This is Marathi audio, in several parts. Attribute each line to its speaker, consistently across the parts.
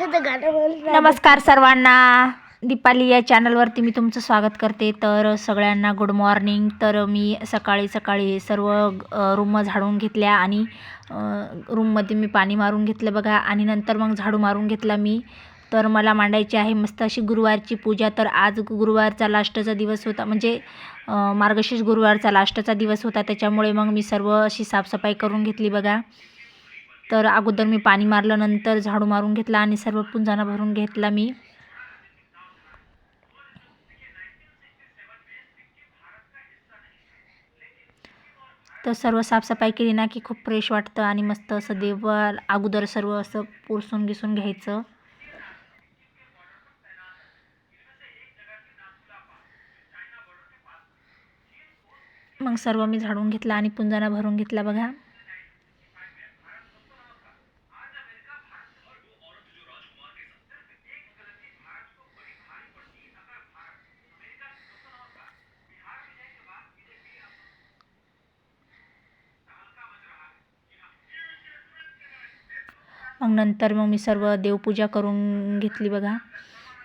Speaker 1: नमस्कार सर्वांना, दीपाली या चॅनलवरती मी तुमचं स्वागत करते. तर सगळ्यांना गुड मॉर्निंग. तर मी सकाळी सर्व रूम झाडून घेतल्या आणि रूममध्ये मी पाणी मारून घेतलं बघा, आणि नंतर मग झाडू मारून घेतला मी. तर मला मांडायची आहे मस्त अशी गुरुवारची पूजा. तर आज गुरुवारचा लास्टचा दिवस होता, म्हणजे मार्गशीर्ष गुरुवारचा लास्टचा दिवस होता, त्याच्यामुळे मग मी सर्व अशी साफसफाई करून घेतली बघा. तर अगोदर मी पाणी मारलं, नंतर झाडू मारून घेतला आणि सर्व पुंजाना भरून घेतला मी. तर सर्व साफसफाई केली ना की खूप फ्रेश वाटतं आणि मस्त असं देव अगोदर सर्व असं पुसून घिसून घ्यायचं. मग सर्व मी झाडून घेतला आणि पुंजाना भरून घेतला बघा. मग नंतर मी सर्व देवपूजा करून घेतली बघा.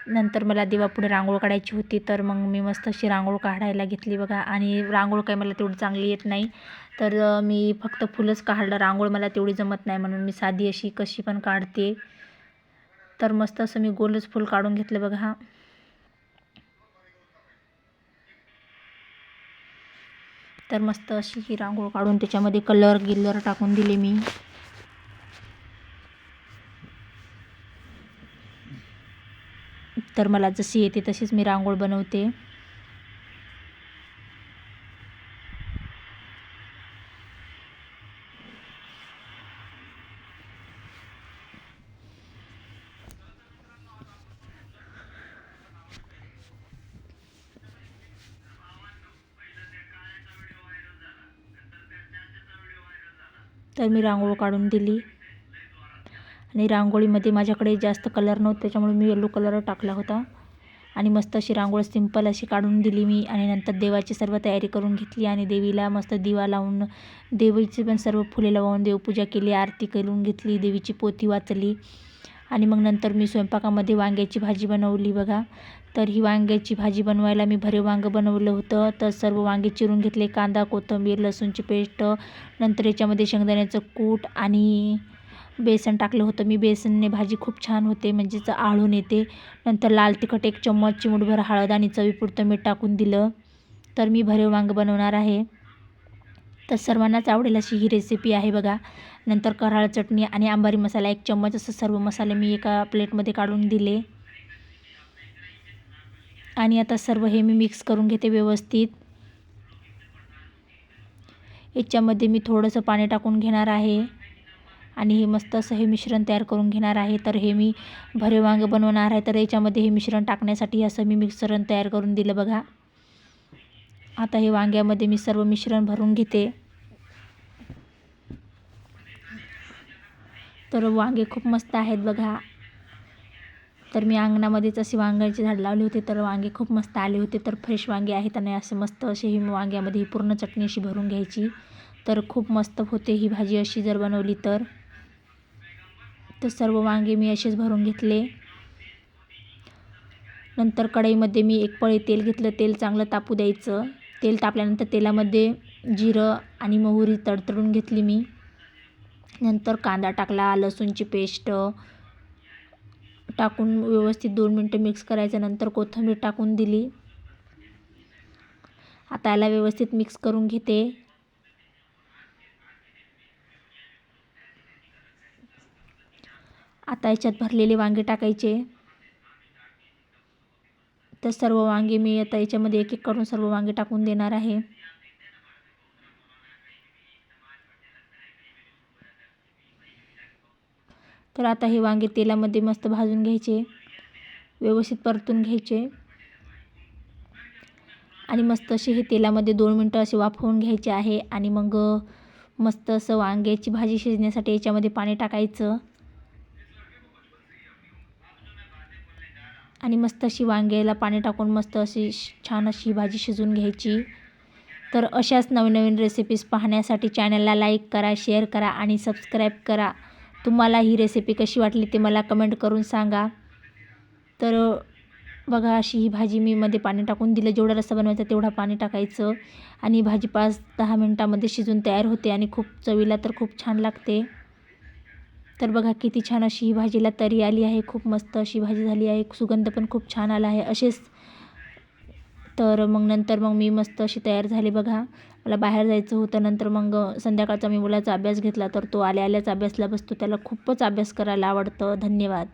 Speaker 1: नंतर मला देवापुढे रांगोळ काढायची होती, तर मग मी मस्त अशी रांगोळ काढायला घेतली बघा. आणि रांगोळ काही मला तेवढी चांगली येत नाही, तर मी फक्त फुलंच काढलं. रांगोळ मला तेवढी जमत नाही, म्हणून मी साधी अशी कशी पण काढते. तर मस्त असं मी गोलच फुल काढून घेतलं बघा. तर मस्त अशी ही रांगोळ काढून त्याच्यामध्ये कलर टाकून दिले मी. तर मला जशी येते तशीच मी रांगोळ बनवते. तर मी रांगोळ काढून दिली, आणि रांगोळीमध्ये माझ्याकडे जास्त कलर नव्हते, त्याच्यामुळे मी येलो कलर टाकला होता. आणि मस्त अशी रांगोळ सिंपल अशी काढून दिली मी. आणि नंतर देवाची सर्व तयारी करून घेतली आणि देवीला मस्त दिवा लावून देवीची पण सर्व फुले लावून देवपूजा केली, आरती करून घेतली, देवीची पोथी वाचली. आणि मग नंतर मी स्वयंपाकामध्ये वांग्याची भाजी बनवली बघा. तर ही वांग्याची भाजी बनवायला मी भरीव वांगं बनवलं होतं. तर सर्व वांगे चिरून घेतले, कांदा, कोथिंबीर, लसूणची पेस्ट, नंतर याच्यामध्ये शेंगदाण्याचं कूट आणि बेसन टाकलं होतं मी. बेसनने भाजी खूप छान होते, म्हणजेच आळून येते. नंतर लाल तिखट 1 चम्मच, चिमूटभर हळद आणि चवीपुरतं मीठ टाकून दिलं. तर मी भरीव वांगं बनवणार आहे. तर सर्वांनाच आवडेल अशी ही रेसिपी आहे बघा. नंतर कराळ चटणी आणि अंबारी मसाला 1 चम्मच, असं सर्व मसाले मी एका प्लेटमध्ये काढून दिले. आणि आता सर्व हे मी मिक्स करून घेते व्यवस्थित. याच्यामध्ये मी थोडंसं पाणी टाकून घेणार आहे आणि हे मस्त असं हे मिश्रण तयार करून घेणार आहे. तर हे मी भरीव वांगं बनवणार आहे, तर याच्यामध्ये हे मिश्रण टाकण्यासाठी असं मी मिश्रण तयार करून दिलं बघा. आता हे वांग्यामध्ये मी सर्व मिश्रण भरून घेते. तर वांगे खूप मस्त आहेत बघा. तर मी अंगणामध्येच असे वांग्याचे झाड लावले होते, तर वांगे खूप मस्त आले होते. तर फ्रेश वांगे आहेत आणि असे मस्त असे ही वांग्यामध्ये ही पूर्ण चटणी अशी भरून घ्यायची. तर खूप मस्त होते ही भाजी अशी जर बनवली तर. तर सर्व वांगे मी असेच भरून घेतले. नंतर कढईमध्ये मी 1 पळी तेल घेतलं. तेल चांगलं तापू द्यायचं. तेल तापल्यानंतर तेलामध्ये जिरं आणि मोहरी तडतडून घेतली मी. नंतर कांदा टाकला, लसूणची पेस्ट टाकून व्यवस्थित 2 मिनटं मिक्स करायचं. नंतर कोथिंबीर टाकून दिली. आता याला व्यवस्थित मिक्स करून घेते. आता याच्यात भरलेले वांगे टाकायचे. तर सर्व वांगे मी आता याच्यामध्ये एक एक करून सर्व वांगे टाकून देणार आहे. तर आता हे वांगे तेलामध्ये मस्त भाजून घ्यायचे, व्यवस्थित परतून घ्यायचे. आणि मस्त असे हे तेलामध्ये 2 मिनटं असे वाफवून घ्यायचे आहे. आणि मग मस्त असं वांग्याची भाजी शिजण्यासाठी याच्यामध्ये पाणी टाकायचं. आणि मस्त अशी वांग्याला पाणी टाकून मस्त अशी छान अशी भाजी शिजवून घ्यायची. तर अशाच नवीन रेसिपीज पाहण्यासाठी चॅनलला लाईक करा, शेअर करा आणि सबस्क्राईब करा. तुम्हाला ही रेसिपी कशी वाटली ते मला कमेंट करून सांगा. तर बघा अशी ही भाजी मी मध्ये पाणी टाकून दिलं, जेवढा रस्सा बनवायचा तेवढा पाणी टाकायचं आणि भाजी 5-10 मिनटामध्ये शिजून तयार होते आणि खूप चवीला तर खूप छान लागते. तर बघा किती छान अशी ही भाजीला तरी आली आहे, खूप मस्त अशी भाजी झाली आहे, सुगंध पण खूप छान आला आहे असेच. तर मग नंतर मग मी मस्त अशी तयार झाली बघा. मला बाहेर जायचं होतं, नंतर मग संध्याकाळचा मी मुलाचा अभ्यास घेतला, तर तो आल्या आल्याच अभ्यासला बसतो, त्याला खूपच अभ्यास करायला आवडतं. धन्यवाद.